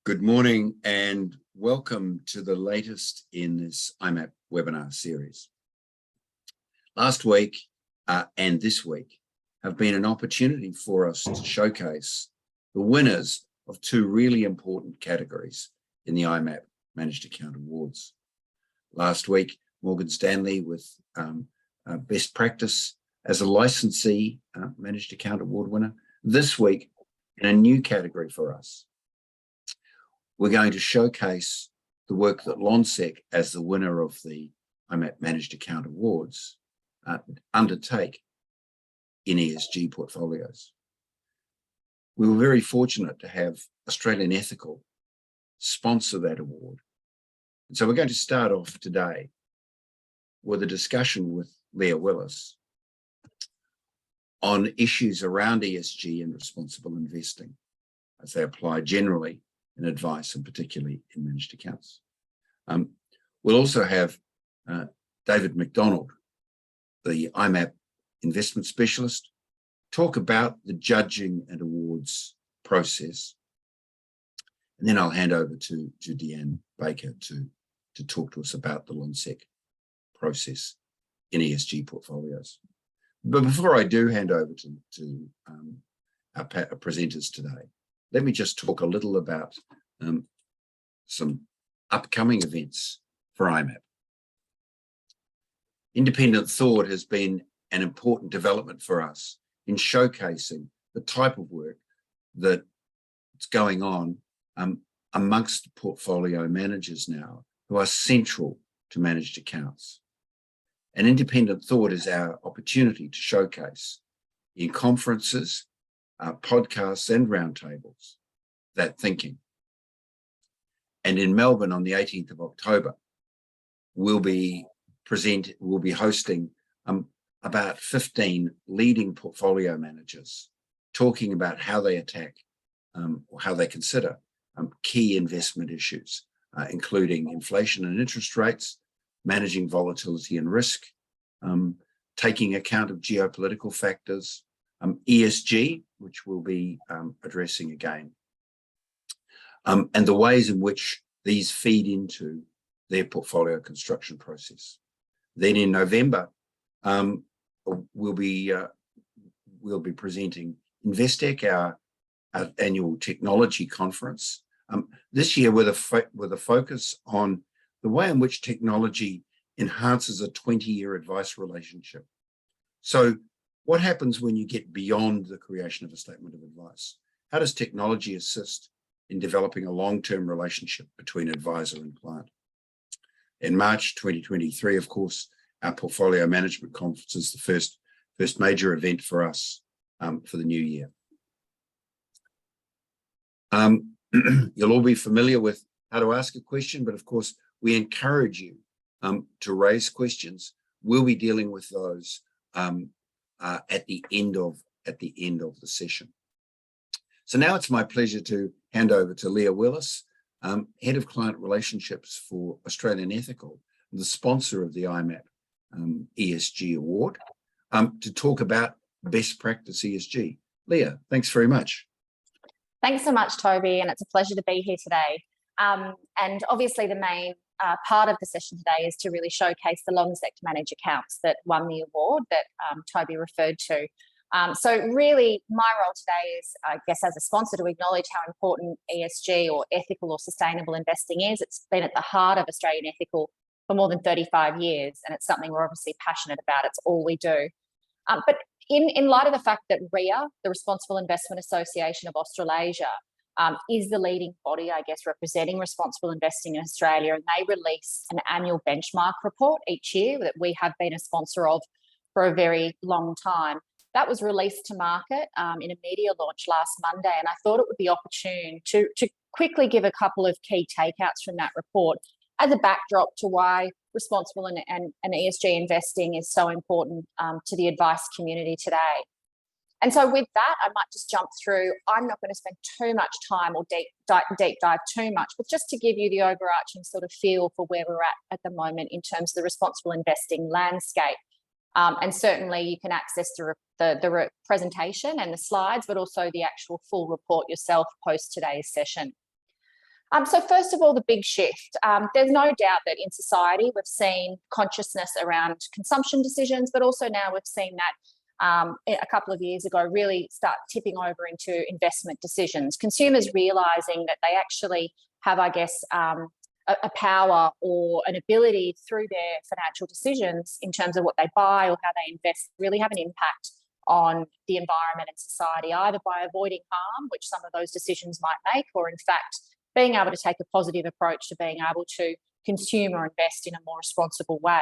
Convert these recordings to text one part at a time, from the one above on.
Good morning and welcome to the latest in this IMAP webinar series. Last week and this week have been an opportunity for us to showcase the winners of two really important categories in the IMAP Managed Account Awards. Last week, Morgan Stanley with Best Practice as a licensee Managed Account Award winner. This week, in a new category for us, we're going to showcase the work that Lonsec, as the winner of the IMAP Managed Account Awards, undertake in ESG portfolios. We were very fortunate to have Australian Ethical sponsor that award. And so we're going to start off today with a discussion with Leah Willis on issues around ESG and responsible investing as they apply generally in advice and particularly in managed accounts. We'll also have David McDonald, the IMAP investment specialist, talk about the judging and awards process. And then I'll hand over to Deanne Baker to talk to us about the Lonsec process in ESG portfolios. But before I do hand over to our presenters today, let me just talk a little about some upcoming events for IMAP. Independent thought has been an important development for us in showcasing the type of work that's going on amongst portfolio managers now who are central to managed accounts. And independent thought is our opportunity to showcase in conferences, podcasts and roundtables that thinking. And in Melbourne on the 18th of October, we'll be hosting about 15 leading portfolio managers talking about how they attack or how they consider key investment issues, including inflation and interest rates, managing volatility and risk, taking account of geopolitical factors, ESG, which we'll be addressing again, and the ways in which these feed into their portfolio construction process. Then in November, we'll be presenting Investec, our annual technology conference. This year with a focus on the way in which technology enhances a 20-year advice relationship. So what happens when you get beyond the creation of a statement of advice? How does technology assist in developing a long-term relationship between advisor and client? In March 2023, of course, our portfolio management conference is the first major event for us for the new year. You'll all be familiar with how to ask a question, but of course, we encourage you to raise questions. We'll be dealing with those at the end of the session. So now it's my pleasure to hand over to Leah Willis, Head of Client Relationships for Australian Ethical, the sponsor of the IMAP ESG Award, to talk about best practice ESG. Leah, thanks very much. Thanks so much, Toby, and it's a pleasure to be here today. And obviously the main part of the session today is to really showcase the Lonsec Managed Accounts that won the award that Toby referred to. So really my role today is, I guess, as a sponsor to acknowledge how important ESG or ethical or sustainable investing is. It's been at the heart of Australian Ethical for more than 35 years, and it's something we're obviously passionate about. It's all we do. But in light of the fact that RIA, the Responsible Investment Association of Australasia, is the leading body, I guess, representing responsible investing in Australia, and they release an annual benchmark report each year that we have been a sponsor of for a very long time. That was released to market in a media launch last Monday, and I thought it would be opportune to quickly give a couple of key takeouts from that report as a backdrop to why responsible and ESG investing is so important to the advice community today. And so with that, I might just jump through. I'm not going to spend too much time or deep dive too much, but just to give you the overarching sort of feel for where we're at the moment in terms of the responsible investing landscape. And certainly you can access the presentation and the slides, but also the actual full report yourself post today's session. So first of all, the big shift. There's no doubt that in society we've seen consciousness around consumption decisions, but also now we've seen that a couple of years ago really start tipping over into investment decisions. Consumers realising that they actually have, I guess, a power or an ability through their financial decisions in terms of what they buy or how they invest, really have an impact on the environment and society, either by avoiding harm, which some of those decisions might make, or in fact, being able to take a positive approach to being able to consume or invest in a more responsible way.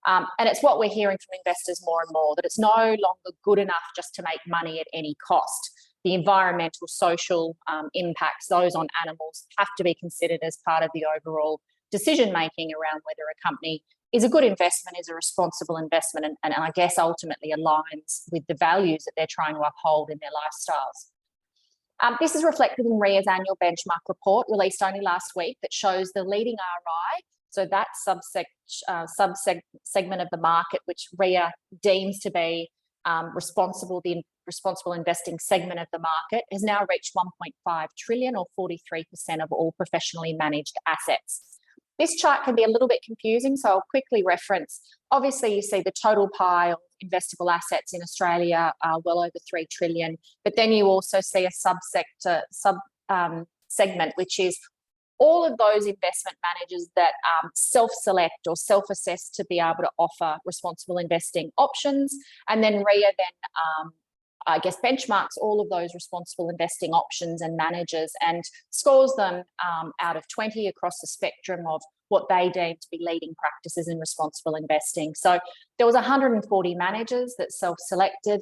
And it's what we're hearing from investors more and more, that it's no longer good enough just to make money at any cost. The environmental, social impacts, those on animals, have to be considered as part of the overall decision-making around whether a company is a good investment, is a responsible investment, and I guess ultimately aligns with the values that they're trying to uphold in their lifestyles. This is reflected in RIA's annual benchmark report released only last week that shows the leading RI, so that segment of the market which RIA deems to be the responsible investing segment of the market, has now reached 1.5 trillion or 43% of all professionally managed assets. This chart can be a little bit confusing, so I'll quickly reference. Obviously, you see the total pie of investable assets in Australia are well over 3 trillion, but then you also see a segment, which is all of those investment managers that self-select or self-assess to be able to offer responsible investing options. And then RIA then, I guess, benchmarks all of those responsible investing options and managers and scores them out of 20 across the spectrum of what they deem to be leading practices in responsible investing. So there was 140 managers that self-selected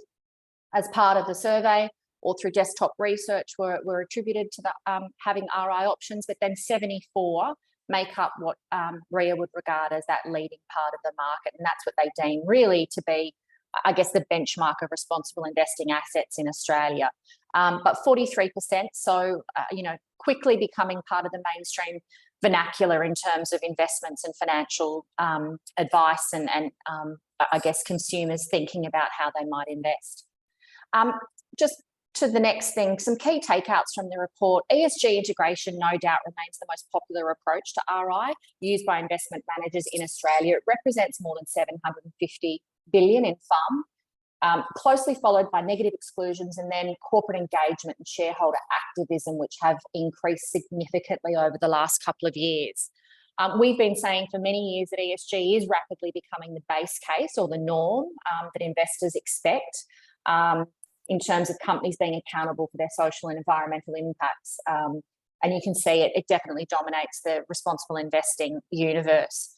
as part of the survey, or through desktop research were attributed to the, having RI options, but then 74 make up what RIA would regard as that leading part of the market. And that's what they deem really to be, I guess, the benchmark of responsible investing assets in Australia. But 43%, so, quickly becoming part of the mainstream vernacular in terms of investments and financial advice and I guess, consumers thinking about how they might invest. Just to the next thing, some key takeouts from the report. ESG integration no doubt remains the most popular approach to RI used by investment managers in Australia. It represents more than 750 billion in FUM, closely followed by negative exclusions and then corporate engagement and shareholder activism, which have increased significantly over the last couple of years. We've been saying for many years that ESG is rapidly becoming the base case or the norm that investors expect in terms of companies being accountable for their social and environmental impacts. And you can see it definitely dominates the responsible investing universe.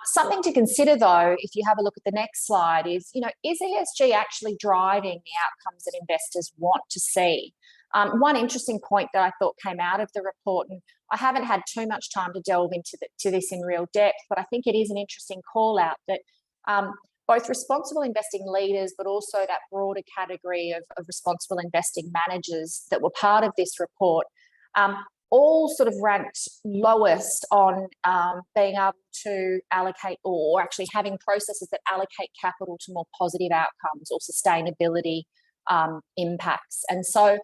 Something to consider, though, if you have a look at the next slide, is ESG actually driving the outcomes that investors want to see? One interesting point that I thought came out of the report, and I haven't had too much time to delve into this in real depth, but I think it is an interesting call out that both responsible investing leaders, but also that broader category of responsible investing managers that were part of this report, all sort of ranked lowest on being able to allocate or actually having processes that allocate capital to more positive outcomes or sustainability impacts. And so,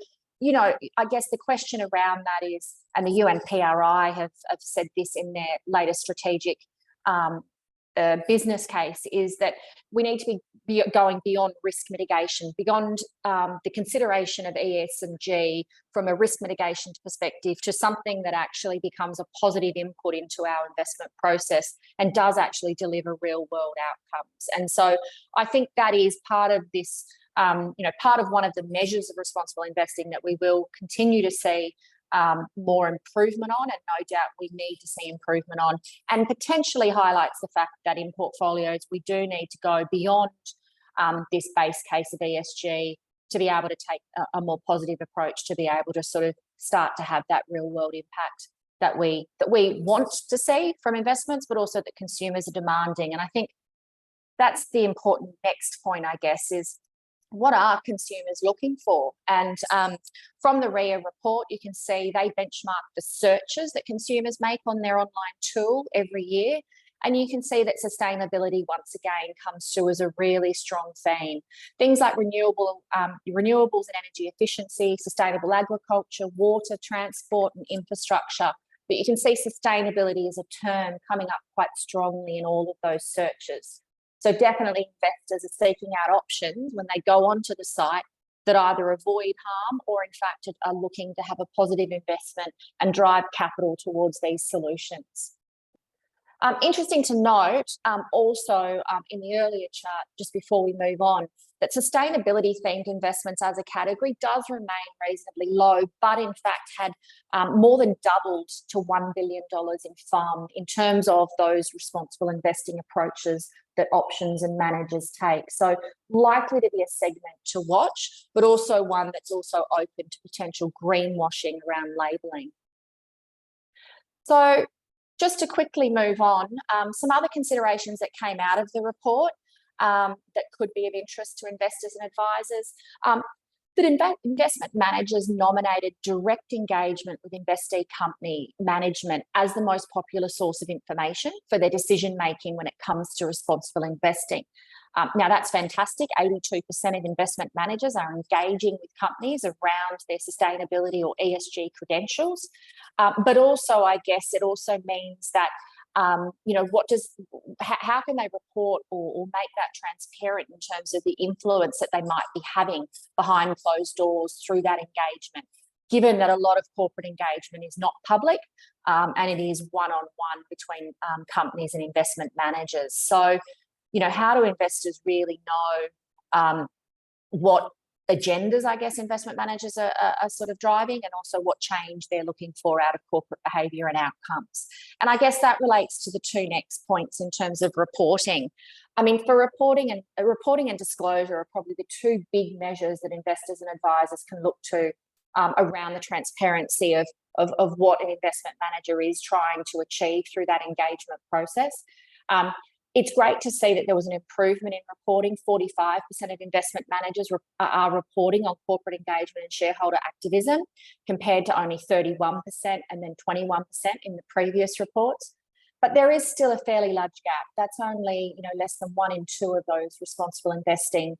I guess the question around that is, and the UNPRI have said this in their latest strategic business case, is that we need to be going beyond risk mitigation, beyond the consideration of ESG from a risk mitigation perspective to something that actually becomes a positive input into our investment process and does actually deliver real world outcomes. And so I think that is part of this, part of one of the measures of responsible investing that we will continue to see more improvement on, and no doubt we need to see improvement on, and potentially highlights the fact that in portfolios we do need to go beyond this base case of ESG to be able to take a more positive approach, to be able to sort of start to have that real world impact that we want to see from investments, but also that consumers are demanding. And I think that's the important next point, I guess, is what are consumers looking for? And from the RIA report, you can see they benchmark the searches that consumers make on their online tool every year. And you can see that sustainability once again comes through as a really strong theme. Things like renewables and energy efficiency, sustainable agriculture, water, transport and infrastructure. But you can see sustainability as a term coming up quite strongly in all of those searches. So definitely investors are seeking out options when they go onto the site that either avoid harm or in fact are looking to have a positive investment and drive capital towards these solutions. Interesting to note also in the earlier chart, just before we move on, that sustainability themed investments as a category does remain reasonably low, but in fact had more than doubled to $1 billion in FUM in terms of those responsible investing approaches that options and managers take. So likely to be a segment to watch, but also one that's also open to potential greenwashing around labelling. So just to quickly move on, some other considerations that came out of the report that could be of interest to investors and advisors, that investment managers nominated direct engagement with investee company management as the most popular source of information for their decision making when it comes to responsible investing. Now that's fantastic. 82% of investment managers are engaging with companies around their sustainability or ESG credentials. But also, I guess it also means that, you know, how can they report or make that transparent in terms of the influence that they might be having behind closed doors through that engagement, given that a lot of corporate engagement is not public and it is one-on-one between companies and investment managers. So, you know, how do investors really know what agendas, I guess, investment managers are sort of driving, and also what change they're looking for out of corporate behaviour and outcomes? And I guess that relates to the two next points in terms of reporting. I mean, for reporting and disclosure are probably the two big measures that investors and advisors can look to around the transparency of what an investment manager is trying to achieve through that engagement process. It's great to see that there was an improvement in reporting. 45% of investment managers are reporting on corporate engagement and shareholder activism, compared to only 31% and then 21% in the previous reports. But there is still a fairly large gap. That's only, you know, less than 1 in 2 of those responsible investing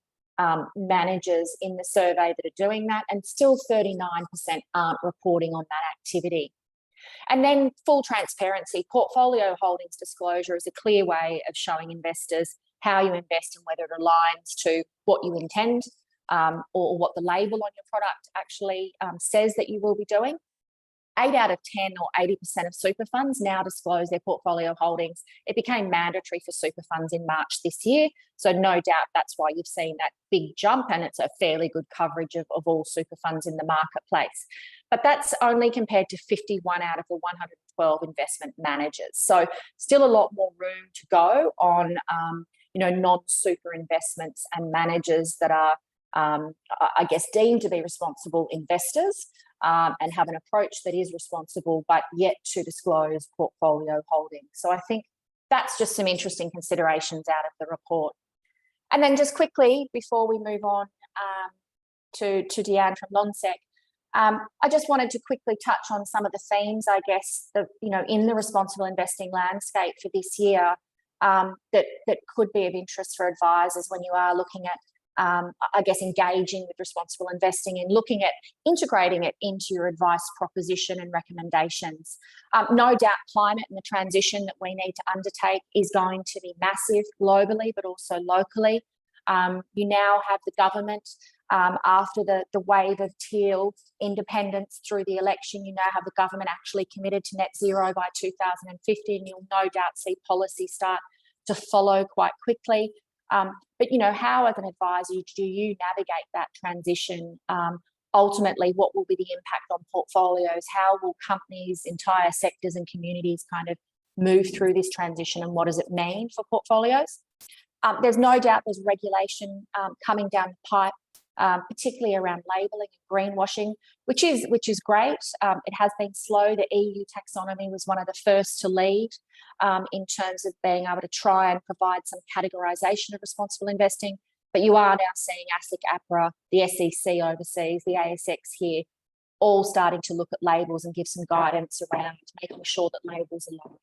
managers in the survey that are doing that, and still 39% aren't reporting on that activity. And then full transparency, portfolio holdings disclosure is a clear way of showing investors how you invest and whether it aligns to what you intend or what the label on your product actually says that you will be doing. 8 out of 10 or 80% of super funds now disclose their portfolio holdings. It became mandatory for super funds in March this year. So no doubt that's why you've seen that big jump, and it's a fairly good coverage of all super funds in the marketplace. But that's only compared to 51 out of the 112 investment managers. So still a lot more room to go on, you know, non-super investments and managers that are, I guess, deemed to be responsible investors and have an approach that is responsible, but yet to disclose portfolio holdings. So I think that's just some interesting considerations out of the report. And then just quickly, before we move on to Deanne from Lonsec, I just wanted to quickly touch on some of the themes, I guess, that, you know, in the responsible investing landscape for this year that could be of interest for advisors when you are looking at, I guess, engaging with responsible investing and looking at integrating it into your advice proposition and recommendations. No doubt climate and the transition that we need to undertake is going to be massive globally, but also locally. You now have the government, after the wave of teal independence through the election, you now have the government actually committed to net zero by 2050, and you'll no doubt see policy start to follow quite quickly. But, you know, how as an advisor do you navigate that transition? Ultimately, what will be the impact on portfolios? How will companies, entire sectors and communities kind of move through this transition, and what does it mean for portfolios? There's no doubt there's regulation coming down the pipe, particularly around labelling and greenwashing, which is great. It has been slow. The EU taxonomy was one of the first to lead in terms of being able to try and provide some categorisation of responsible investing. But you are now seeing ASIC, APRA, the SEC overseas, the ASX here, all starting to look at labels and give some guidance around making sure that labels align.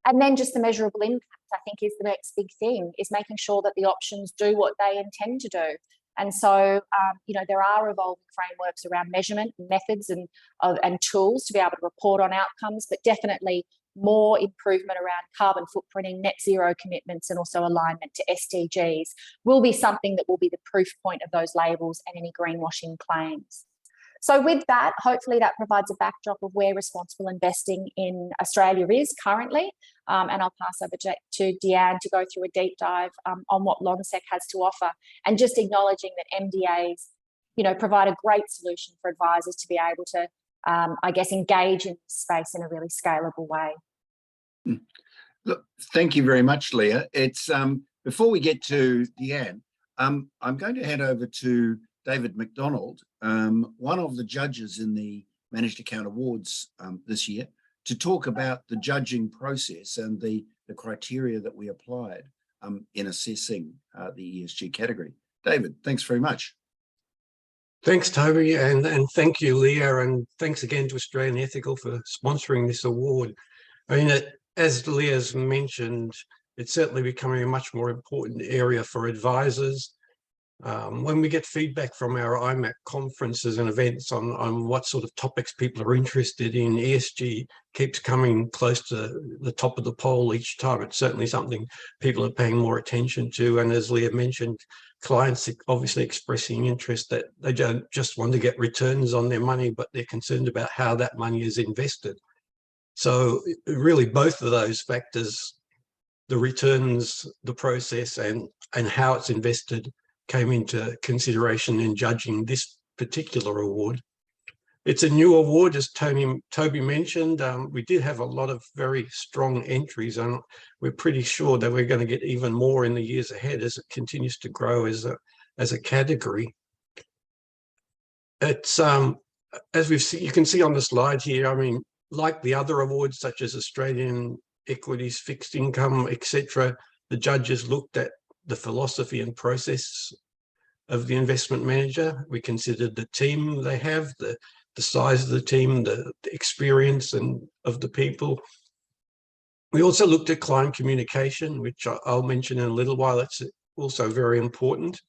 And then just the measurable impact, I think, is the next big thing, is making sure that the options do what they intend to do. And so, there are evolving frameworks around measurement methods and tools to be able to report on outcomes, but definitely more improvement around carbon footprinting, net zero commitments, and also alignment to SDGs will be something that will be the proof point of those labels and any greenwashing claims. So with that, hopefully that provides a backdrop of where responsible investing in Australia is currently. And I'll pass over to Deanne to go through a deep dive on what Lonsec has to offer, and just acknowledging that MDAs, provide a great solution for advisors to be able to, engage in this space in a really scalable way. Look, thank you very much, Leah. It's before we get to Deanne, I'm going to hand over to David McDonald, one of the judges in the Managed Account Awards this year, to talk about the judging process and the criteria that we applied in assessing the ESG category. David, thanks very much. Thanks, Toby, and thank you, Leah, and thanks again to Australian Ethical for sponsoring this award. I mean, as Leah's mentioned, it's certainly becoming a much more important area for advisors. When we get feedback from our IMAP conferences and events on what sort of topics people are interested in, ESG keeps coming close to the top of the poll each time. It's certainly something people are paying more attention to. And as Leah mentioned, clients obviously expressing interest that they don't just want to get returns on their money, but they're concerned about how that money is invested. So really both of those factors, the returns, the process, and how it's invested, came into consideration in judging this particular award. It's a new award, as Toby mentioned. We did have a lot of very strong entries, and we're pretty sure that we're going to get even more in the years ahead as it continues to grow as a category. It's as you can see on the slide here. I mean, like the other awards such as Australian Equities, Fixed Income, etc., the judges looked at the philosophy and process of the investment manager. We considered the team they have, the size of the team, the experience of the people. We also looked at client communication, which I'll mention in a little while. It's also very important.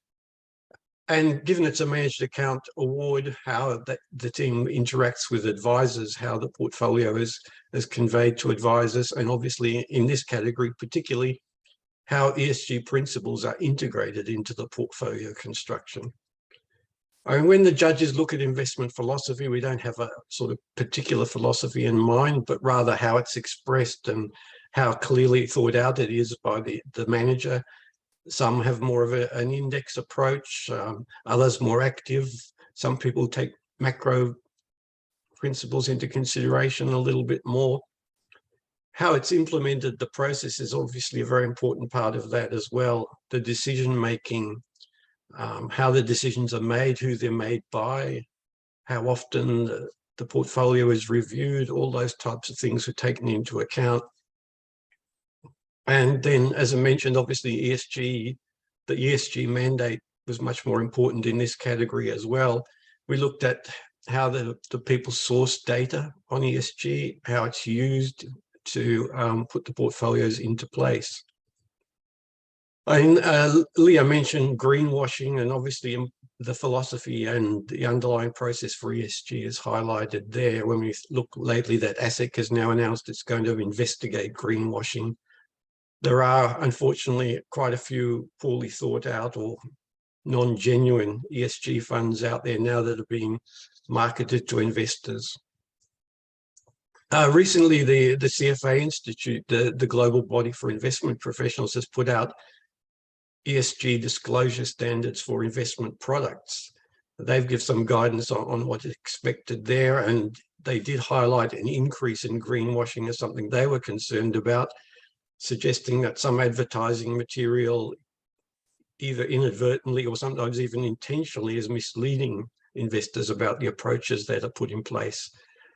And given it's a managed account award, how the team interacts with advisors, how the portfolio is conveyed to advisors, and obviously in this category particularly, how ESG principles are integrated into the portfolio construction. And when the judges look at investment philosophy, we don't have a sort of particular philosophy in mind, but rather how it's expressed and how clearly thought out it is by the manager. Some have more of an index approach, others more active. Some people take macro principles into consideration a little bit more. How it's implemented, the process, is obviously a very important part of that as well. The decision making, how the decisions are made, who they're made by, how often the portfolio is reviewed, all those types of things were taken into account. And then, as I mentioned, obviously ESG, the ESG mandate was much more important in this category as well. We looked at how the people source data on ESG, how it's used to put the portfolios into place. And Leah mentioned greenwashing, and obviously the philosophy and the underlying process for ESG is highlighted there. When we look lately, that ASIC has now announced it's going to investigate greenwashing. There are, unfortunately, quite a few poorly thought out or non-genuine ESG funds out there now that are being marketed to investors. Recently, the CFA Institute, the global body for investment professionals, has put out ESG disclosure standards for investment products. They've given some guidance on what is expected there, and they did highlight an increase in greenwashing as something they were concerned about, suggesting that some advertising material, either inadvertently or sometimes even intentionally, is misleading investors about the approaches that are put in place.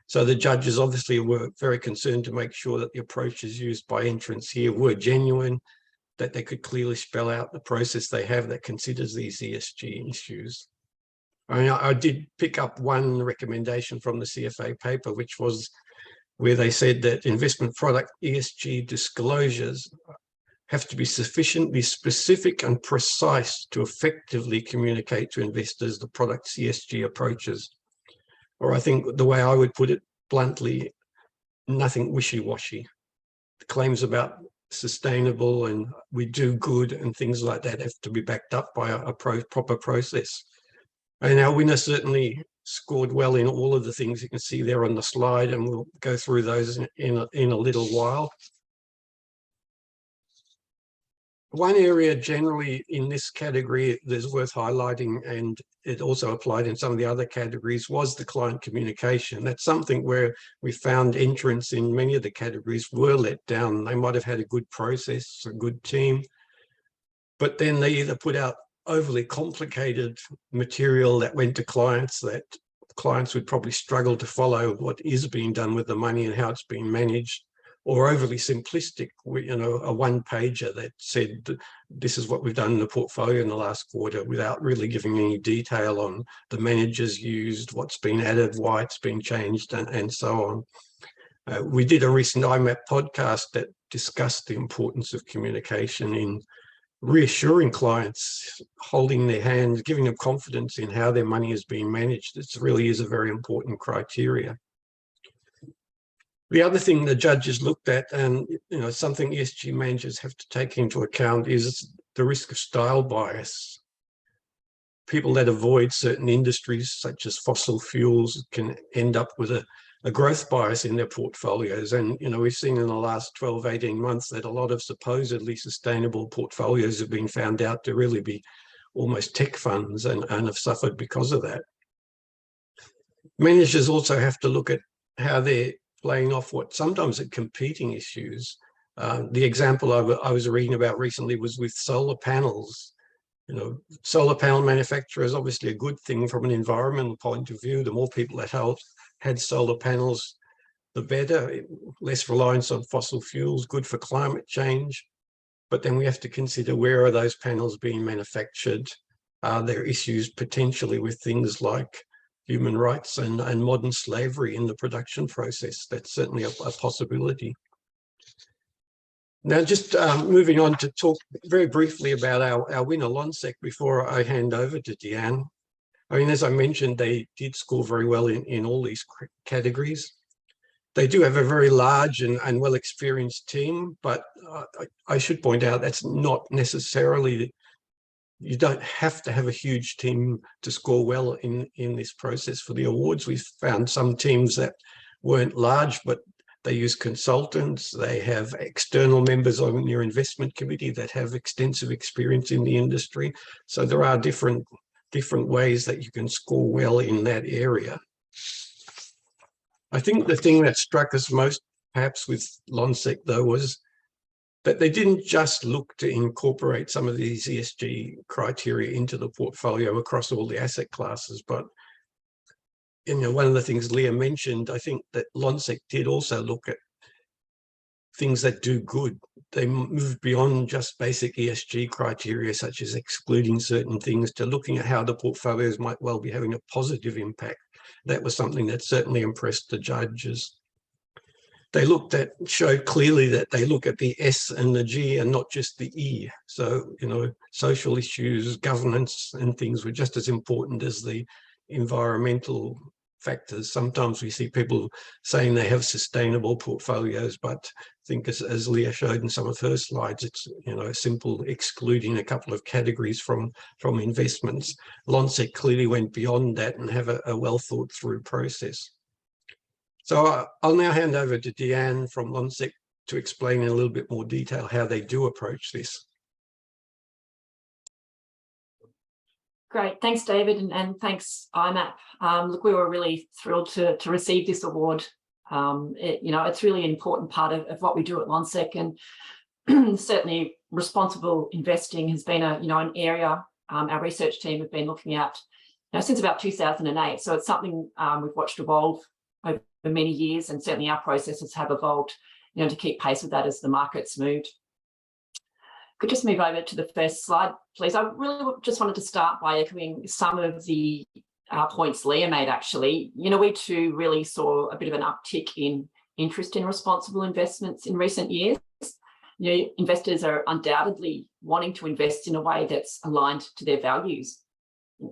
So the judges obviously were very concerned to make sure that the approaches used by entrants here were genuine, that they could clearly spell out the process they have that considers these ESG issues. I mean, I did pick up one recommendation from the CFA paper, which was where they said that investment product ESG disclosures have to be sufficiently specific and precise to effectively communicate to investors the product's ESG approaches. Or I think the way I would put it bluntly, nothing wishy-washy. The claims about sustainable and we do good and things like that have to be backed up by a proper process. And our winner certainly scored well in all of the things you can see there on the slide, and we'll go through those in a little while. One area generally in this category that's worth highlighting, and it also applied in some of the other categories, was the client communication. That's something where we found entrants in many of the categories were let down. They might have had a good process, a good team, but then they either put out overly complicated material that went to clients that clients would probably struggle to follow what is being done with the money and how it's being managed, or overly simplistic, a one-pager that said, this is what we've done in the portfolio in the last quarter, without really giving any detail on the managers used, what's been added, why it's been changed, and so on. We did a recent IMAP podcast that discussed the importance of communication in reassuring clients, holding their hands, giving them confidence in how their money is being managed. It really is a very important criteria. The other thing the judges looked at, and something ESG managers have to take into account, is the risk of style bias. People that avoid certain industries, such as fossil fuels, can end up with a growth bias in their portfolios. And we've seen in the last 12, 18 months that a lot of supposedly sustainable portfolios have been found out to really be almost tech funds and have suffered because of that. Managers also have to look at how they're playing off what sometimes are competing issues. The example I was reading about recently was with solar panels. Solar panel manufacturer is obviously a good thing from an environmental point of view. The more people that had solar panels, the better. Less reliance on fossil fuels, good for climate change. But then we have to consider, where are those panels being manufactured? Are there issues potentially with things like human rights and modern slavery in the production process? That's certainly a possibility. Now, just moving on to talk very briefly about our winner, Lonsec, before I hand over to Deanne. I mean, as I mentioned, they did score very well in all these categories. They do have a very large and well-experienced team, but I should point out that's not necessarily, you don't have to have a huge team to score well in this process for the awards. We've found some teams that weren't large, but they use consultants. They have external members on your investment committee that have extensive experience in the industry. So there are different ways that you can score well in that area. I think the thing that struck us most, perhaps with Lonsec, though, was that they didn't just look to incorporate some of these ESG criteria into the portfolio across all the asset classes, but one of the things Leah mentioned, I think that Lonsec did also look at things that do good. They moved beyond just basic ESG criteria, such as excluding certain things, to looking at how the portfolios might well be having a positive impact. That was something that certainly impressed the judges. They showed clearly that they look at the S and the G and not just the E. So, social issues, governance and things were just as important as the environmental factors. Sometimes we see people saying they have sustainable portfolios, but I think as Leah showed in some of her slides, it's simple excluding a couple of categories from investments. Lonsec clearly went beyond that and have a well thought through process. So I'll now hand over to Deanne from Lonsec to explain in a little bit more detail how they do approach this. Great, thanks, David, and thanks, IMAP. Look, we were really thrilled to receive this award. It's really an important part of what we do at Lonsec, and certainly responsible investing has been an area our research team have been looking at since about 2008. So it's something we've watched evolve over many years, and certainly our processes have evolved, to keep pace with that as the market's moved. Could just move over to the first slide, please. I really just wanted to start by echoing some of the points Leah made, actually. We too really saw a bit of an uptick in interest in responsible investments in recent years. You know, investors are undoubtedly wanting to invest in a way that's aligned to their values.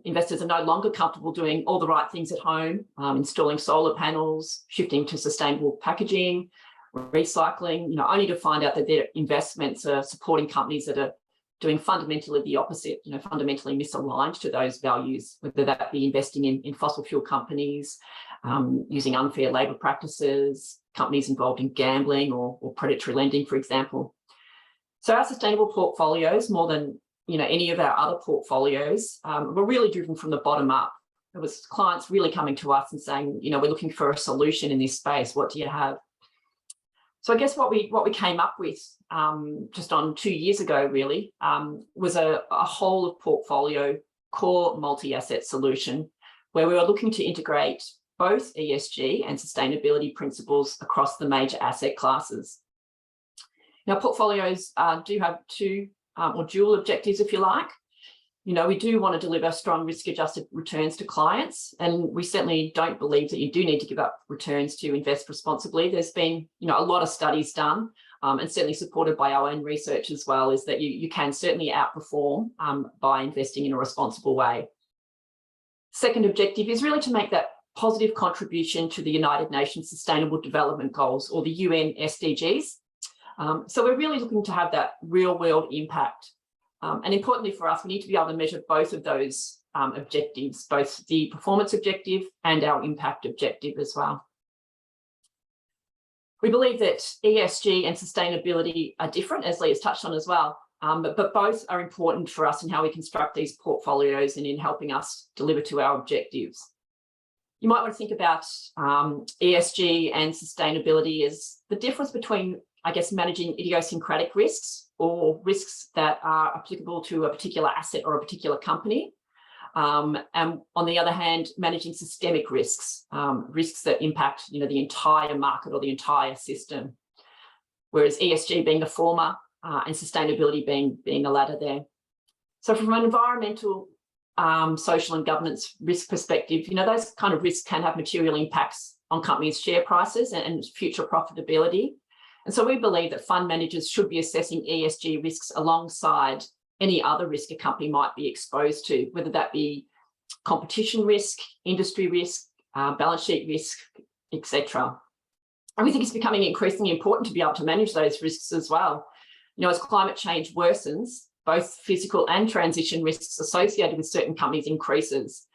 Investors are no longer comfortable doing all the right things at home, installing solar panels, shifting to sustainable packaging, recycling, you know, only to find out that their investments are supporting companies that are doing fundamentally the opposite, you know, fundamentally misaligned to those values, whether that be investing in fossil fuel companies, using unfair labour practices, companies involved in gambling or predatory lending, for example. So our sustainable portfolios, more than any of our other portfolios, were really driven from the bottom up. It was clients really coming to us and saying, we're looking for a solution in this space. What do you have? So I guess what we came up with just on 2 years ago really was a whole of portfolio core multi-asset solution where we were looking to integrate both ESG and sustainability principles across the major asset classes. Now, portfolios do have two or dual objectives, if you like. We do want to deliver strong risk-adjusted returns to clients, and we certainly don't believe that you do need to give up returns to invest responsibly. There's been, a lot of studies done, and certainly supported by our own research as well, is that you can certainly outperform by investing in a responsible way. Second objective is really to make that positive contribution to the United Nations Sustainable Development Goals, or the UN SDGs. So we're really looking to have that real-world impact. And importantly for us, we need to be able to measure both of those objectives, both the performance objective and our impact objective as well. We believe that ESG and sustainability are different, as Leah's touched on as well, but both are important for us in how we construct these portfolios and in helping us deliver to our objectives. You might want to think about ESG and sustainability as the difference between, managing idiosyncratic risks or risks that are applicable to a particular asset or a particular company. And on the other hand, managing systemic risks, risks that impact, the entire market or the entire system. Whereas ESG being the former and sustainability being the latter there. So from an environmental, social and governance risk perspective, those kind of risks can have material impacts on companies' share prices and future profitability. And so we believe that fund managers should be assessing ESG risks alongside any other risk a company might be exposed to, whether that be competition risk, industry risk, balance sheet risk, etc. And we think it's becoming increasingly important to be able to manage those risks as well. As climate change worsens, both physical and transition risks associated with certain companies increases.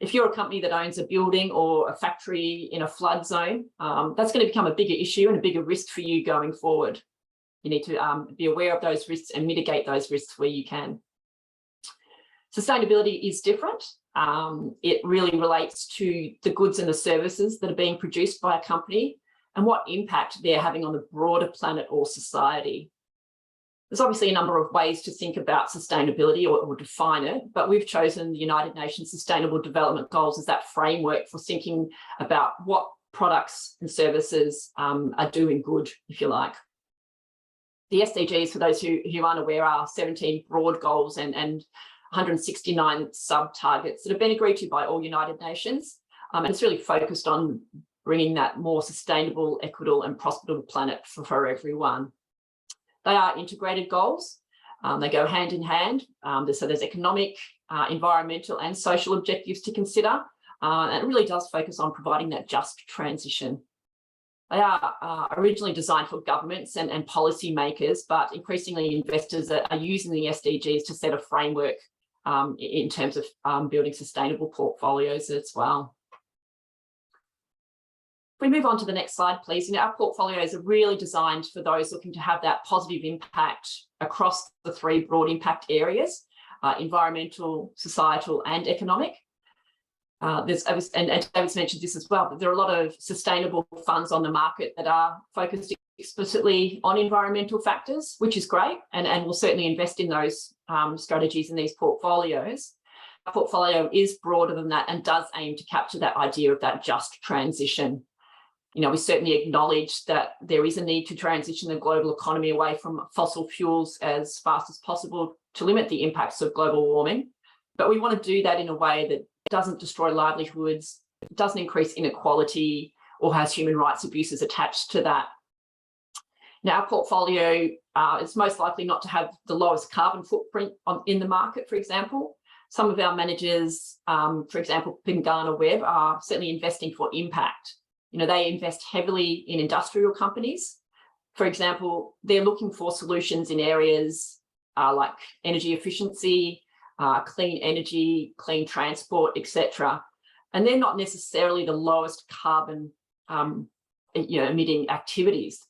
If you're a company that owns a building or a factory in a flood zone, that's going to become a bigger issue and a bigger risk for you going forward. You need to be aware of those risks and mitigate those risks where you can. Sustainability is different. It really relates to the goods and the services that are being produced by a company and what impact they're having on the broader planet or society. There's obviously a number of ways to think about sustainability or define it, but we've chosen the United Nations Sustainable Development Goals as that framework for thinking about what products and services are doing good, if you like. The SDGs, for those who aren't aware, are 17 broad goals and 169 sub-targets that have been agreed to by all United Nations. And it's really focused on bringing that more sustainable, equitable and prosperous planet for everyone. They are integrated goals. They go hand in hand. So there's economic, environmental and social objectives to consider. And it really does focus on providing that just transition. They are originally designed for governments and policy makers, but increasingly investors are using the SDGs to set a framework in terms of building sustainable portfolios as well. If we move on to the next slide, please. Our portfolios are really designed for those looking to have that positive impact across the three broad impact areas, environmental, societal and economic. And David's mentioned this as well, but there are a lot of sustainable funds on the market that are focused explicitly on environmental factors, which is great, and we'll certainly invest in those strategies in these portfolios. Our portfolio is broader than that and does aim to capture that idea of that just transition. We certainly acknowledge that there is a need to transition the global economy away from fossil fuels as fast as possible to limit the impacts of global warming. But we want to do that in a way that doesn't destroy livelihoods, doesn't increase inequality or has human rights abuses attached to that. Now, our portfolio is most likely not to have the lowest carbon footprint in the market, for example. Some of our managers, for example, Pingana Webb, are certainly investing for impact. They invest heavily in industrial companies. For example, they're looking for solutions in areas like energy efficiency, clean energy, clean transport, etc. And they're not necessarily the lowest carbon emitting activities.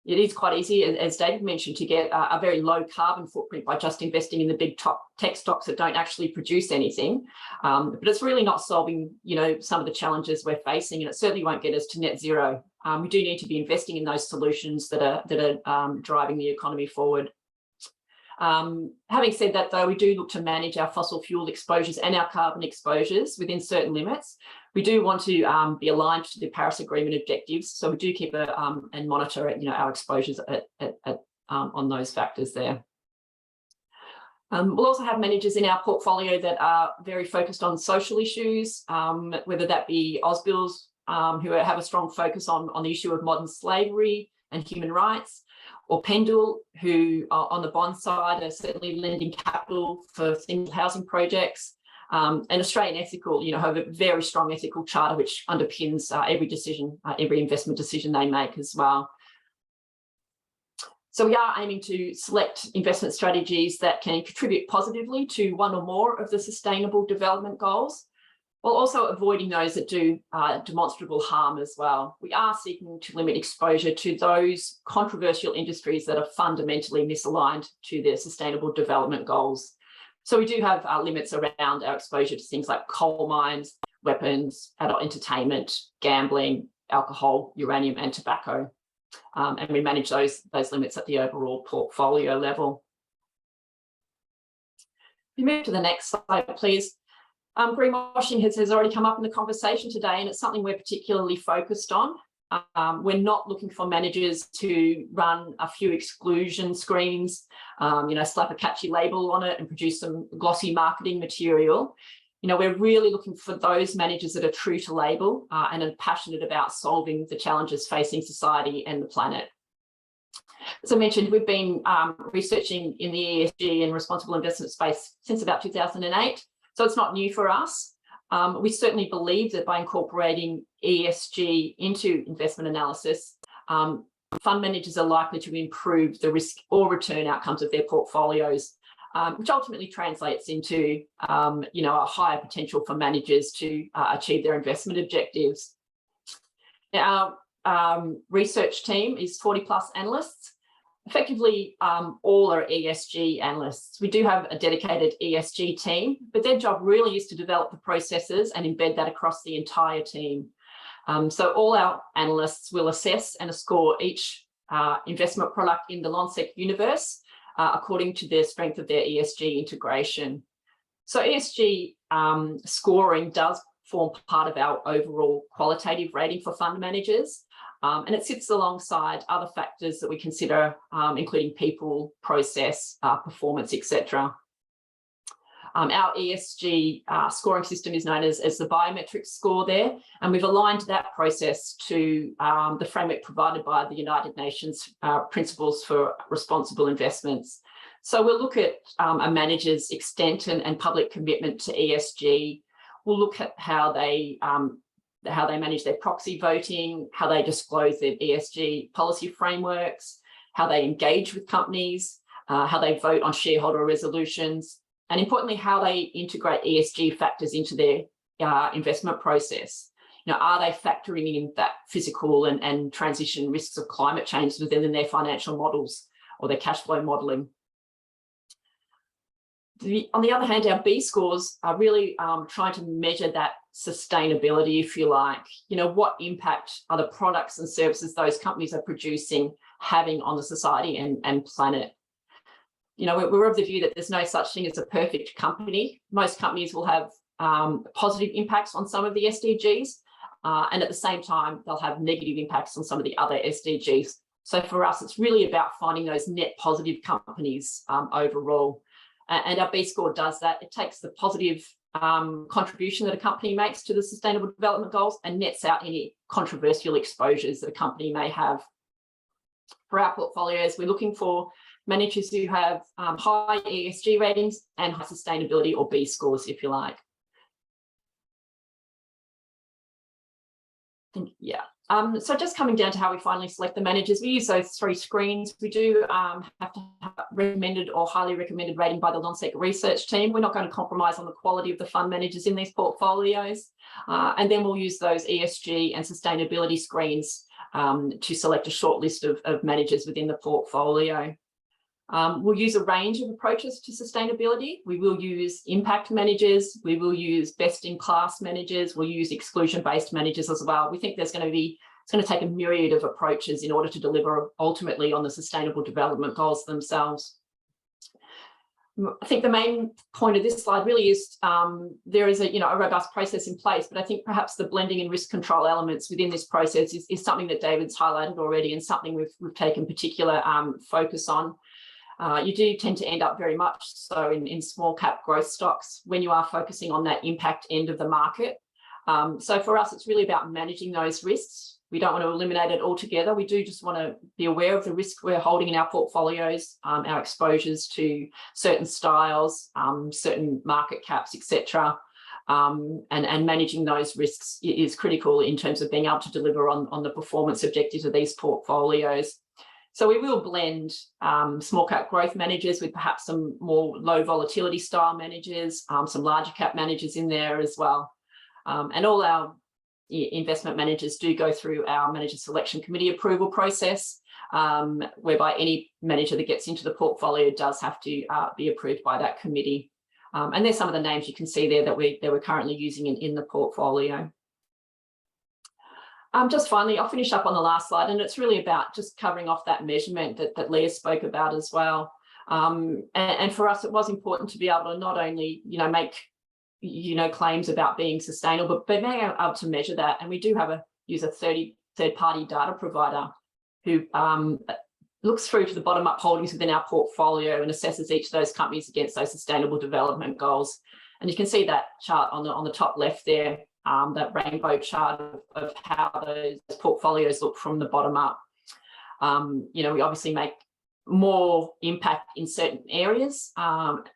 It is quite easy, as David mentioned, to get a very low carbon footprint by just investing in the big top tech stocks that don't actually produce anything. But it's really not solving, some of the challenges we're facing, and it certainly won't get us to net zero. We do need to be investing in those solutions that are driving the economy forward. Having said that, though, we do look to manage our fossil fuel exposures and our carbon exposures within certain limits. We do want to be aligned to the Paris Agreement objectives, so we do keep and monitor, our exposures on those factors there. We'll also have managers in our portfolio that are very focused on social issues, whether that be Ausbills, who have a strong focus on the issue of modern slavery and human rights, or Pendle, who are on the bond side are certainly lending capital for single housing projects. And Australian Ethical, have a very strong ethical charter which underpins every investment decision they make as well. So we are aiming to select investment strategies that can contribute positively to one or more of the Sustainable Development Goals, while also avoiding those that do demonstrable harm as well. We are seeking to limit exposure to those controversial industries that are fundamentally misaligned to their Sustainable Development Goals. So we do have limits around our exposure to things like coal mines, weapons, adult entertainment, gambling, alcohol, uranium and tobacco. And we manage those limits at the overall portfolio level. If you move to the next slide, please. Greenwashing has already come up in the conversation today, and it's something we're particularly focused on. We're not looking for managers to run a few exclusion screens, slap a catchy label on it and produce some glossy marketing material. We're really looking for those managers that are true to label and are passionate about solving the challenges facing society and the planet. As I mentioned, we've been researching in the ESG and responsible investment space since about 2008. So it's not new for us. We certainly believe that by incorporating ESG into investment analysis, fund managers are likely to improve the risk or return outcomes of their portfolios, which ultimately translates into a higher potential for managers to achieve their investment objectives. Now, our research team is 40+ analysts. Effectively, all are ESG analysts. We do have a dedicated ESG team, but their job really is to develop the processes and embed that across the entire team. So all our analysts will assess and score each investment product in the Lonsec universe according to their strength of their ESG integration. So ESG scoring does form part of our overall qualitative rating for fund managers. And it sits alongside other factors that we consider, including people, process, performance, etc. Our ESG scoring system is known as the biometric score there, and we've aligned that process to the framework provided by the United Nations Principles for Responsible Investments. So we'll look at a manager's extent and public commitment to ESG. We'll look at how they manage their proxy voting, how they disclose their ESG policy frameworks, how they engage with companies, how they vote on shareholder resolutions, and importantly, how they integrate ESG factors into their investment process. Are they factoring in that physical and transition risks of climate change within their financial models or their cash flow modelling? On the other hand, our B scores are really trying to measure that sustainability, if you like. What impact are the products and services those companies are producing having on the society and planet? We're of the view that there's no such thing as a perfect company. Most companies will have positive impacts on some of the SDGs, and at the same time, they'll have negative impacts on some of the other SDGs. So for us, it's really about finding those net positive companies overall. And our B score does that. It takes the positive contribution that a company makes to the Sustainable Development Goals and nets out any controversial exposures that a company may have. For our portfolios, we're looking for managers who have high ESG ratings and high sustainability or B scores, if you like. So just coming down to how we finally select the managers, we use those 3 screens. We do have to have recommended or highly recommended rating by the Lonsec research team. We're not going to compromise on the quality of the fund managers in these portfolios. And then we'll use those ESG and sustainability screens to select a short list of managers within the portfolio. We'll use a range of approaches to sustainability. We will use impact managers. We will use best-in-class managers. We'll use exclusion-based managers as well. We think it's going to take a myriad of approaches in order to deliver ultimately on the Sustainable Development Goals themselves. I think the main point of this slide really is there is a robust process in place, but I think perhaps the blending and risk control elements within this process is something that David's highlighted already and something we've taken particular focus on. You do tend to end up very much so in small cap growth stocks when you are focusing on that impact end of the market. So for us, it's really about managing those risks. We don't want to eliminate it altogether. We do just want to be aware of the risk we're holding in our portfolios, our exposures to certain styles, certain market caps, etc. And managing those risks is critical in terms of being able to deliver on the performance objectives of these portfolios. So we will blend small cap growth managers with perhaps some more low volatility style managers, some larger cap managers in there as well. And all our investment managers do go through our manager selection committee approval process, whereby any manager that gets into the portfolio does have to be approved by that committee. And there's some of the names you can see there that we're currently using in the portfolio. Just finally, I'll finish up on the last slide, and it's really about just covering off that measurement that Leah spoke about as well. And for us, it was important to be able to not only, make, claims about being sustainable, but being able to measure that. And we do use a third-party data provider who looks through to the bottom-up holdings within our portfolio and assesses each of those companies against those Sustainable Development Goals. And you can see that chart on the top left there. That rainbow chart of how those portfolios look from the bottom up. We obviously make more impact in certain areas.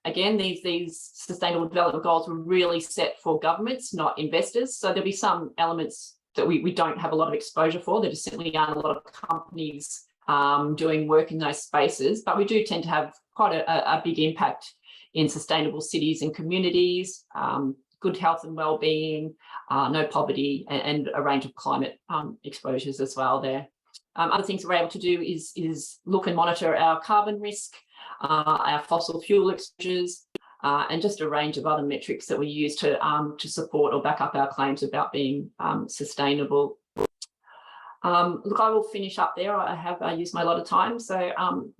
Again, these Sustainable Development Goals were really set for governments, not investors. So there'll be some elements that we don't have a lot of exposure for. There just simply aren't a lot of companies doing work in those spaces. But we do tend to have quite a big impact in sustainable cities and communities, good health and well-being, no poverty, and a range of climate exposures as well there. Other things we're able to do is look and monitor our carbon risk, our fossil fuel exposures, and just a range of other metrics that we use to support or back up our claims about being sustainable. Look, I will finish up there. I have used my lot of time. So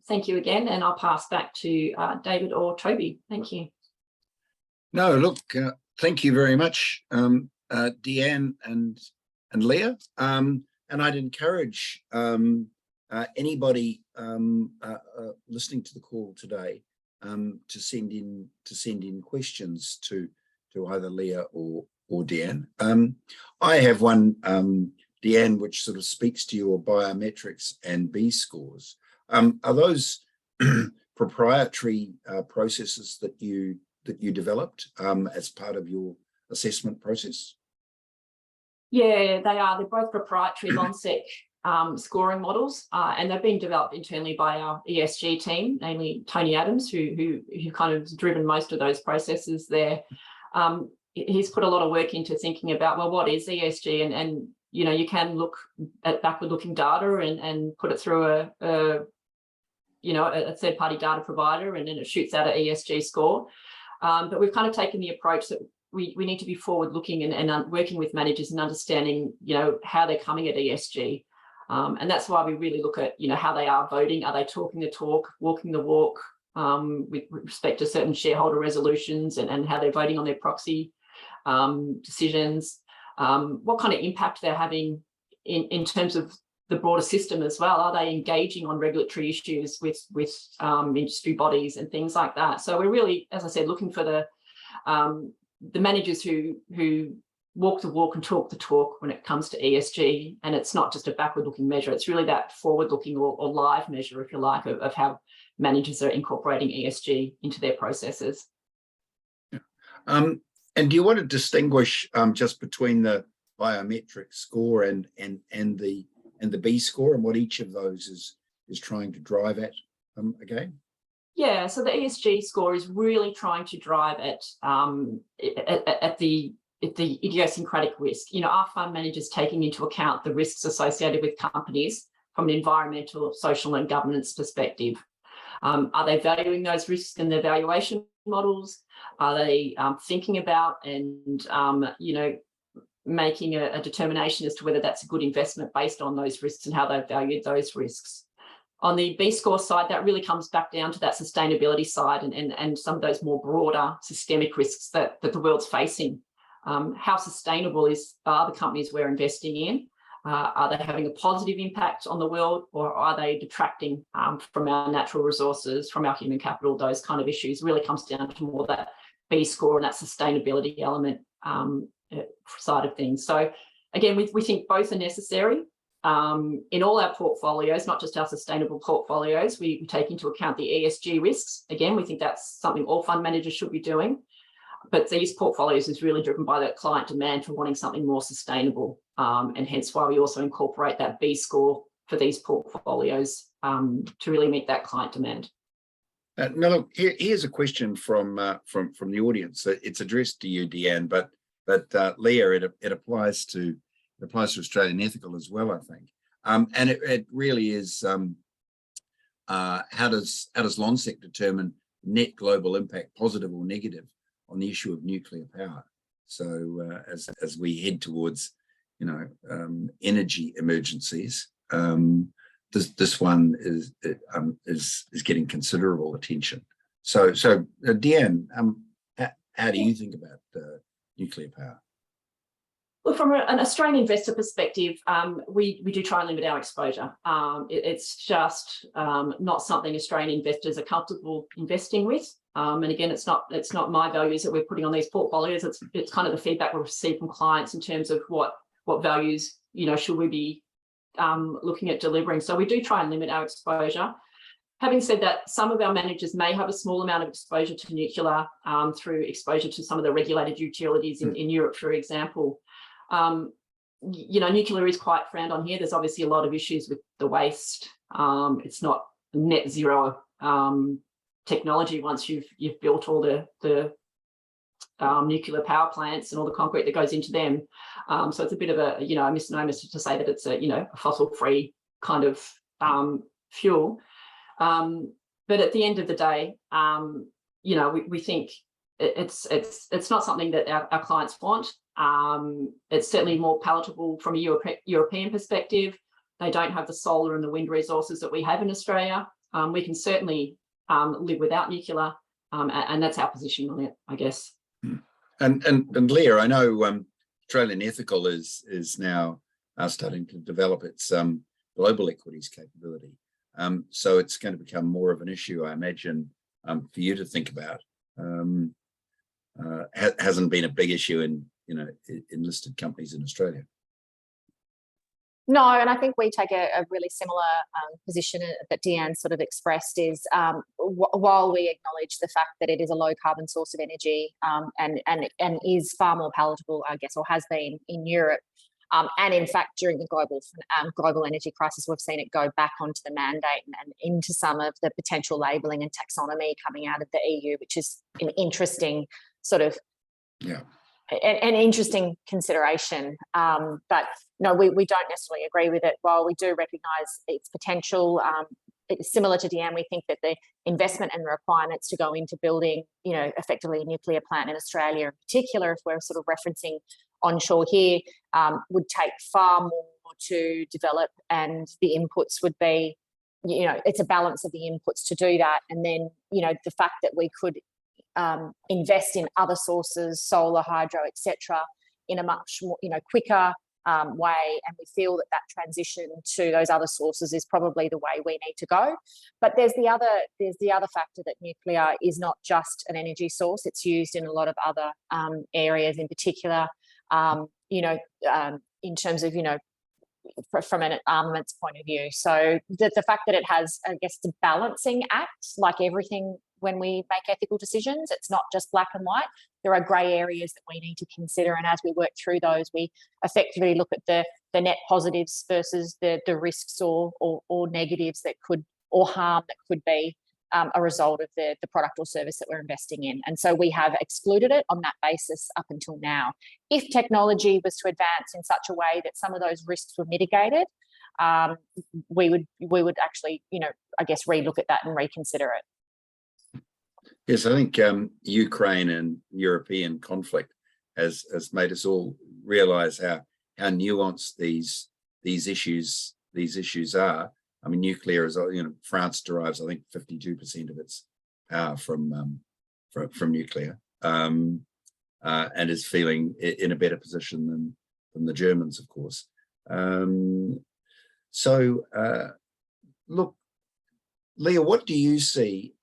thank you again, and I'll pass back to David or Toby. Thank you. No, look, thank you very much, Deanne and Leah. And I'd encourage anybody listening to the call today to send in questions to either Leah or Deanne. I have one, Deanne, which sort of speaks to your biometrics and B scores. Are those proprietary processes that you developed as part of your assessment process? Yeah, they are. They're both proprietary Lonsec scoring models, and they've been developed internally by our ESG team, namely Tony Adams, who kind of driven most of those processes there. He's put a lot of work into thinking about, well, what is ESG? And you can look at backward-looking data and put it through a third-party data provider, and then it shoots out an ESG score. But we've kind of taken the approach that we need to be forward-looking and working with managers and understanding, how they're coming at ESG. And that's why we really look at, how they are voting. Are they talking the talk, walking the walk with respect to certain shareholder resolutions and how they're voting on their proxy decisions? What kind of impact they're having in terms of the broader system as well. Are they engaging on regulatory issues with industry bodies and things like that? So we're really, as I said, looking for the managers who walk the walk and talk the talk when it comes to ESG. And it's not just a backward-looking measure. It's really that forward-looking or live measure, if you like, of how managers are incorporating ESG into their processes. And do you want to distinguish just between the biometric score and the B score, and what each of those is trying to drive at again? Yeah, so the ESG score is really trying to drive at the idiosyncratic risk. You know, are fund managers taking into account the risks associated with companies from an environmental, social, and governance perspective? Are they valuing those risks in their valuation models? Are they thinking about and making a determination as to whether that's a good investment based on those risks and how they've valued those risks? On the B score side, that really comes back down to that sustainability side and some of those more broader systemic risks that the world's facing. How sustainable are the companies we're investing in? Are they having a positive impact on the world, or are they detracting from our natural resources, from our human capital? Those kind of issues really comes down to more that B score and that sustainability element side of things. So again, we think both are necessary in all our portfolios, not just our sustainable portfolios. We take into account the ESG risks. Again, we think that's something all fund managers should be doing. But these portfolios is really driven by that client demand for wanting something more sustainable, and hence why we also incorporate that B score for these portfolios to really meet that client demand. Now, look, here's a question from the audience. It's addressed to you, Deanne, but Leah, it applies to Australian Ethical as well, I think. And it really is how does Lonsec determine net global impact, positive or negative, on the issue of nuclear power? So as we head towards energy emergencies, this one is getting considerable attention. So Deanne, how do you think about nuclear power? Well, from an Australian investor perspective, we do try and limit our exposure. It's just not something Australian investors are comfortable investing with. And again, it's not my values that we're putting on these portfolios. It's kind of the feedback we receive from clients in terms of what values should we be looking at delivering. So we do try and limit our exposure. Having said that, some of our managers may have a small amount of exposure to nuclear through exposure to some of the regulated utilities in Europe, for example. Nuclear is quite frowned on here. There's obviously a lot of issues with the waste. It's not net zero technology once you've built all the nuclear power plants and all the concrete that goes into them. So it's a bit of a misnomer to say that it's a fossil-free kind of fuel. But at the end of the day, we think it's not something that our clients want. It's certainly more palatable from a European perspective. They don't have the solar and the wind resources that we have in Australia. We can certainly live without nuclear, and that's our position on it, I guess. And Leah, I know Australian Ethical is now starting to develop its global equities capability. So it's going to become more of an issue, I imagine, for you to think about. Hasn't been a big issue in listed companies in Australia. No, and I think we take a really similar position that Deanne sort of expressed is while we acknowledge the fact that it is a low carbon source of energy and is far more palatable, I guess, or has been in Europe. And in fact, during the global energy crisis, we've seen it go back onto the mandate and into some of the potential labelling and taxonomy coming out of the EU, which is an interesting sort of an interesting consideration. But no, we don't necessarily agree with it. While we do recognise its potential, it's similar to Deanne, we think that the investment and the requirements to go into building, effectively a nuclear plant in Australia in particular, if we're sort of referencing onshore here, would take far more to develop, and the inputs would be, it's a balance of the inputs to do that. And then, the fact that we could invest in other sources, solar, hydro, etc., in a much more, quicker way, and we feel that that transition to those other sources is probably the way we need to go. But there's the other factor that nuclear is not just an energy source; it's used in a lot of other areas, in particular, in terms of from an armaments point of view. So the fact that it has, I guess, the balancing act, like everything when we make ethical decisions, it's not just black and white. There are grey areas that we need to consider, and as we work through those, we effectively look at the net positives versus the risks or negatives that could, or harm that could be a result of the product or service that we're investing in. And so we have excluded it on that basis up until now. If technology was to advance in such a way that some of those risks were mitigated, we would actually, I guess, relook at that and reconsider it. Yes, I think Ukraine and European conflict has made us all realise how nuanced these issues are. I mean, nuclear is, France derives, I think, 52% of its power from nuclear, and is feeling in a better position than the Germans, of course. Look, Leah, what do you see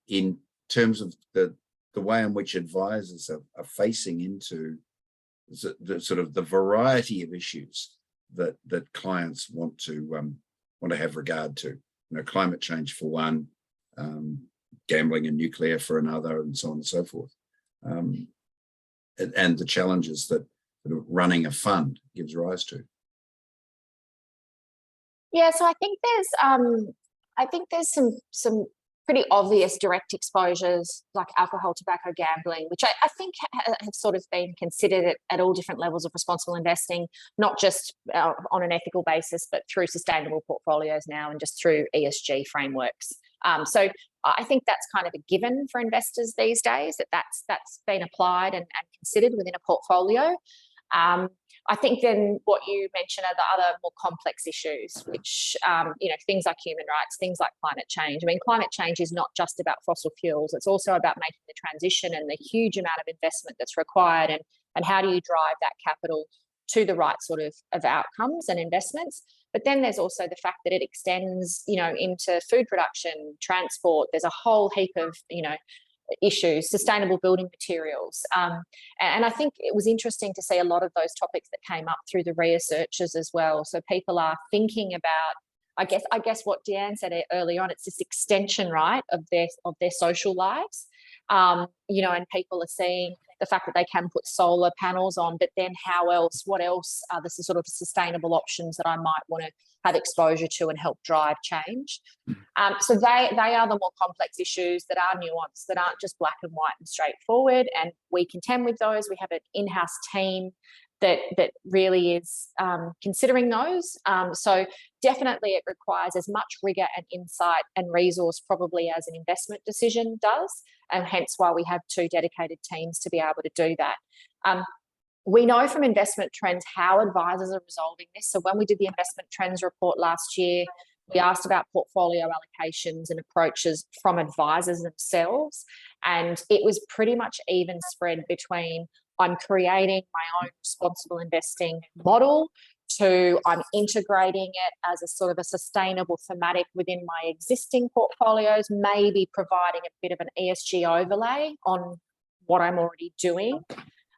in terms of the way in which advisors are facing into the sort of the variety of issues that clients want to have regard to, climate change for one, gambling and nuclear for another, and so on and so forth, and the challenges that running a fund gives rise to? Yeah, so I think there's some pretty obvious direct exposures like alcohol, tobacco, gambling, which I think have sort of been considered at all different levels of responsible investing, not just on an ethical basis, but through sustainable portfolios now and just through ESG frameworks. So I think that's kind of a given for investors these days, that's been applied and considered within a portfolio. I think then what you mentioned are the other more complex issues, which, things like human rights, things like climate change. I mean, climate change is not just about fossil fuels. It's also about making the transition and the huge amount of investment that's required, and how do you drive that capital to the right sort of outcomes and investments. But then there's also the fact that it extends, into food production, transport. There's a whole heap of, issues, sustainable building materials. And I think it was interesting to see a lot of those topics that came up through the researchers as well. So people are thinking about, I guess what Deanne said earlier on, it's this extension, right, of their social lives. And people are seeing the fact that they can put solar panels on, but then what else are the sort of sustainable options that I might want to have exposure to and help drive change? So they are the more complex issues that are nuanced, that aren't just black and white and straightforward, and we contend with those. We have an in-house team that really is considering those. So definitely it requires as much rigor and insight and resource probably as an investment decision does, and hence why we have two dedicated teams to be able to do that. We know from investment trends how advisors are resolving this. So when we did the investment trends report last year, we asked about portfolio allocations and approaches from advisors themselves, and it was pretty much even spread between I'm creating my own responsible investing model to I'm integrating it as a sort of a sustainable thematic within my existing portfolios, maybe providing a bit of an ESG overlay on what I'm already doing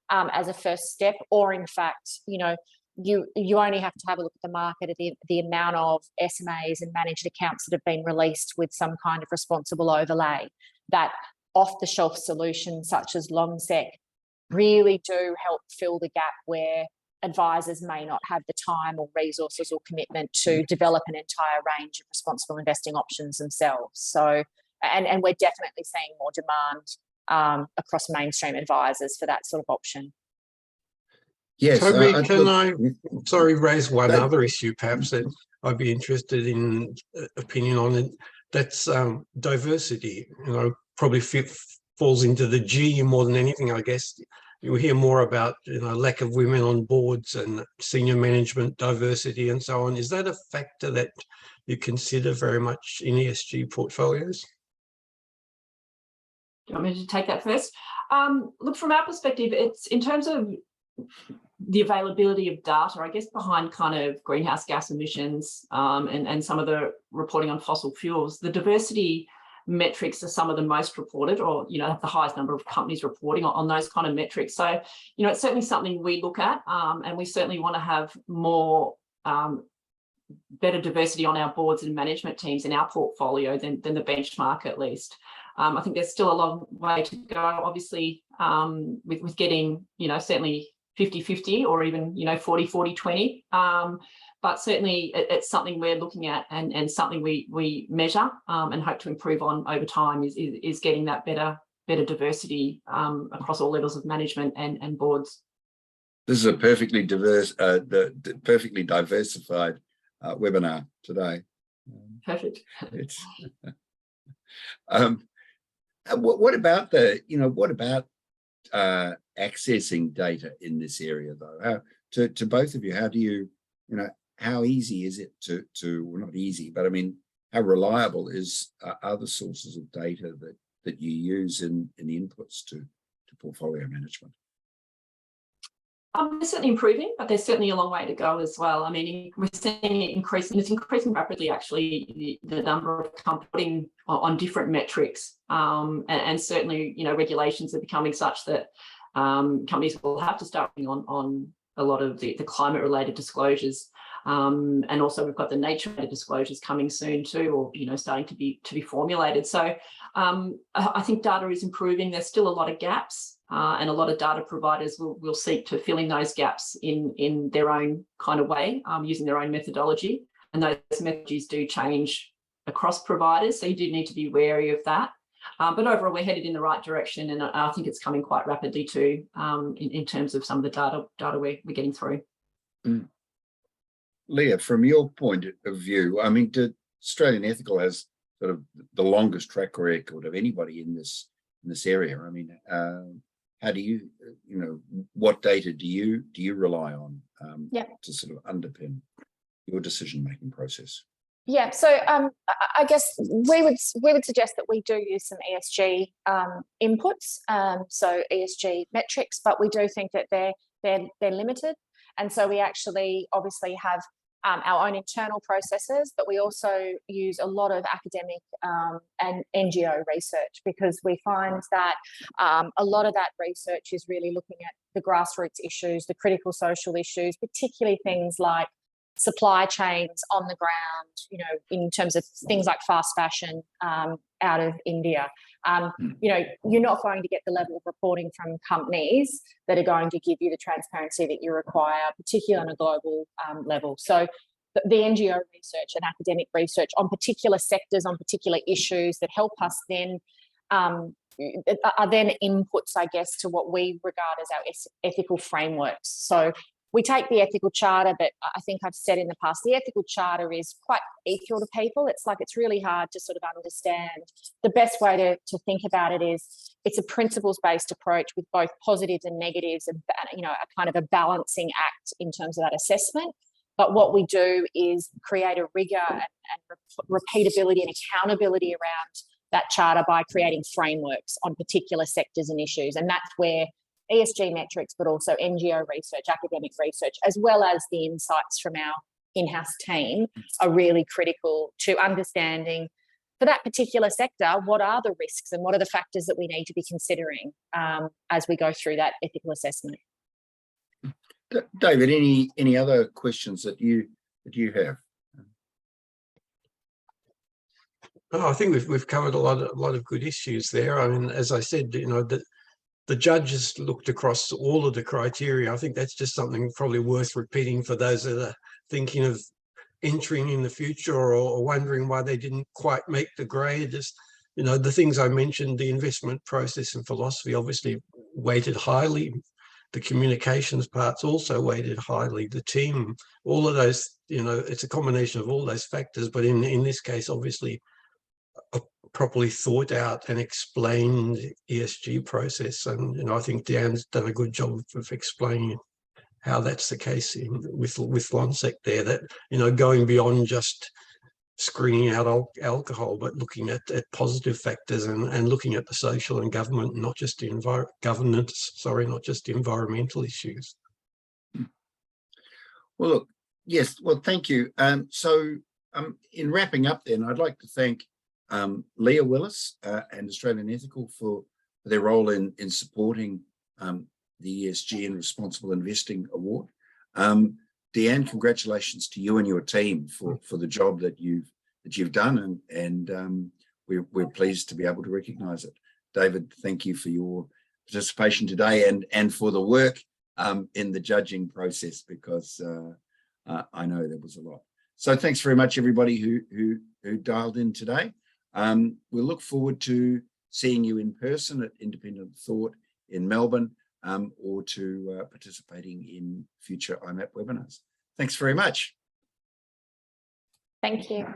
as a first step, or in fact, you only have to have a look at the market at the amount of SMAs and managed accounts that have been released with some kind of responsible overlay, that off-the-shelf solutions such as Lonsec really do help fill the gap where advisors may not have the time or resources or commitment to develop an entire range of responsible investing options themselves. So, and we're definitely seeing more demand across mainstream advisors for that sort of option. Yes. Toby, can I raise one other issue perhaps that I'd be interested in opinion on it? That's diversity. Probably falls into the G more than anything, I guess. You hear more about lack of women on boards and senior management diversity and so on. Is that a factor that you consider very much in ESG portfolios? Do you want me to take that first? Look, from our perspective, it's in terms of the availability of data, I guess, behind kind of greenhouse gas emissions and some of the reporting on fossil fuels. The diversity metrics are some of the most reported, or, you know, have the highest number of companies reporting on those kind of metrics. So, you know, it's certainly something we look at, and we certainly want to have more better diversity on our boards and management teams in our portfolio than the benchmark, at least. I think there's still a long way to go, obviously, with getting, you know, certainly 50-50 or even, you know, 40-40-20. But certainly it's something we're looking at and something we measure and hope to improve on over time is getting that better diversity across all levels of management and boards. This is a perfectly perfectly diversified webinar today. Perfect. It's what about accessing data in this area, though? How, to both of you, how do you, how easy is it well, not easy, but I mean, how reliable is other sources of data that you use in the inputs to portfolio management? They're certainly improving, but there's certainly a long way to go as well. I mean, we're seeing it increasing. It's increasing rapidly, actually, the number of companies on different metrics, and certainly, regulations are becoming such that companies will have to start on a lot of the climate-related disclosures, and also we've got the nature-related disclosures coming soon too, or starting to be formulated. So I think data is improving. There's still a lot of gaps. And a lot of data providers will seek to fill in those gaps in their own kind of way, using their own methodology. And those methodologies do change across providers, so you do need to be wary of that. But overall, we're headed in the right direction, and I think it's coming quite rapidly too, in terms of some of the data we're getting through. Mm. Leah, from your point of view, I mean, Australian Ethical has sort of the longest track record of anybody in this area. I mean, how do you, what data do you rely on to sort of underpin your decision-making process? Yeah, so I guess we would suggest that we do use some ESG inputs, so ESG metrics, but we do think that they're limited, and so we actually obviously have our own internal processes, but we also use a lot of academic and NGO research, because we find that a lot of that research is really looking at the grassroots issues, the critical social issues, particularly things like supply chains on the ground, in terms of things like fast fashion out of India. You're not going to get the level of reporting from companies that are going to give you the transparency that you require, particularly on a global level. So the NGO research and academic research on particular sectors, on particular issues that help us then are then inputs, I guess, to what we regard as our ethical frameworks. So we take the ethical charter, but I think I've said in the past, the ethical charter is quite ethereal to people. It's really hard to sort of understand. The best way to think about it is it's a principles-based approach with both positives and negatives, and a kind of a balancing act in terms of that assessment. But what we do is create a rigor and repeatability and accountability around that charter by creating frameworks on particular sectors and issues. And that's where ESG metrics, but also NGO research, academic research, as well as the insights from our in-house team are really critical to understanding for that particular sector, what are the risks and what are the factors that we need to be considering as we go through that ethical assessment. David, any other questions that you have? Oh, I think we've covered a lot of good issues there. I mean, as I said, the judges looked across all of the criteria. I think that's just something probably worth repeating for those that are thinking of entering in the future or wondering why they didn't quite make the grade. Just, the things I mentioned, the investment process and philosophy obviously weighted highly. The communications parts also weighted highly. The team, all of those, it's a combination of all those factors. But in this case, obviously, a properly thought out and explained ESG process, and I think Deanne's done a good job of explaining how that's the case with Lonsec there, that going beyond just screening out alcohol, but looking at positive factors and looking at the social and government, not just governance, not just environmental issues. Well, look, yes, well, thank you. In wrapping up then, I'd like to thank Leah, Willis and Australian Ethical for their role in supporting the ESG and Responsible Investing Award. Deanne, congratulations to you and your team for the job that you've done, and we're pleased to be able to recognise it. David, thank you for your participation today and for the work in the judging process, because I know there was a lot. So thanks very much, everybody who dialed in today. We'll look forward to seeing you in person at Independent Thought in Melbourne, or to participating in future IMAP webinars. Thanks very much. Thank you.